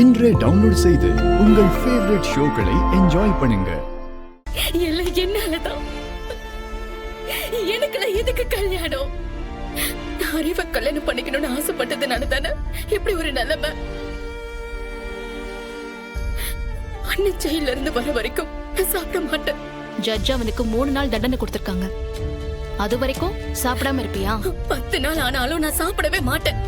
இன்றே டவுன்லோட் செய்து உங்கள் ஃபேவரட் ஷோக்களை என்ஜாய் பண்ணுங்க. எல்லாம் என்னாலதான். எனக்குல எதுக்கு கல்யாணம்? அறிவை கல்யாணம் பண்ணிக்கணும்னு ஆசைப்பட்டதுனால தானே இப்படி ஒரு நிலைமை. அண்ணன் ஜெயில இருந்து வர வரைக்கும் நான் சாப்பிட மாட்டேன். ஜட்ஜ் அவனுக்கு 3 நாள் தண்டனை கொடுத்திருக்காங்க. அது வரைக்கும் சாப்பிடாம இருப்பியா? 10 நாள் ஆனாலும் நான் சாப்பிடவே மாட்டேன்.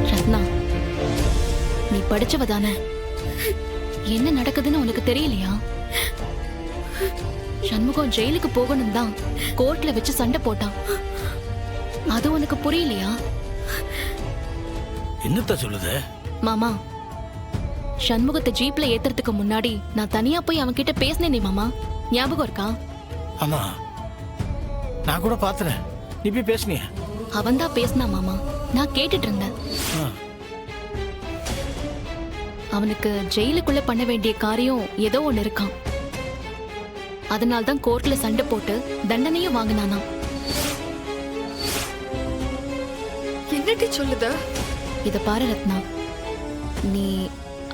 ரத்னா, நீ படிச்சவ தானே? என்ன நடக்குதுன்னு உனக்கு தெரியலையா? சண்முகம் ஜெயிலுக்கு போகணும் தான் கோர்ட்ல வச்சு சண்டை போட்டான். அது உனக்கு புரியலையா? என்னத்த சொல்லுது மாமா, சண்முகத்தை ஜீப்ல ஏத்துறதுக்கு முன்னாடி நான் தனியா போய் அவன் கிட்ட பேசினேனே மாமா, ஞாபகம் இருக்கா? ஆமா, நான் கூட பாத்துறேன். நீ போய் பேசுனிய? அவன் தான் பேசினா மாமா, நான் கேட்டுட்டு இருந்தேன். அவனுக்கு ஜெயிலுக்குள்ள பண்ண வேண்டிய காரியம் ஏதோ ஒண்ணு இருக்கான். அதனால்தான் கோர்ட்ல சண்டை போட்டு தண்டனையும் வாங்கினானா. என்னடி சொல்லுத? இத பாரு ரத்னா, நீ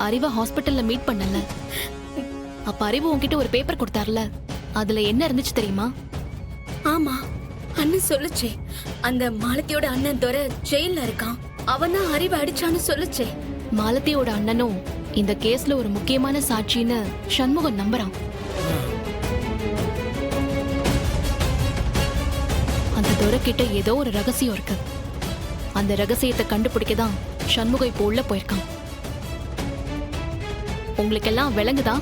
அறிவ ஹாஸ்பிட்டல்ல மீட் பண்ணல, அப்ப அறிவு உன்கிட்ட ஒரு பேப்பர் கொடுத்தார்ல, அதுல என்ன இருந்துச்சு தெரியுமா? ஆமா, அண்ணன் சொல்லுச்சே, அந்த மாலத்தியோட அண்ணன் துரை ஜெயில இருக்கான், அவன் தான் அறிவை அடிச்சான்னு சொல்லுச்சே. மாலத்தியோட அண்ணனும் இந்த கேஸ்ல ஒரு முக்கியமான சாட்சின்னு சண்முகம் நம்புறான். அந்த துரை கிட்ட ஏதோ ஒரு ரகசியம் இருக்கு. அந்த ரகசியத்தை கண்டுபிடிக்கதான் சண்முகம் இப்போ உள்ள போயிருக்கான். உங்களுக்கெல்லாம் விளங்குதா?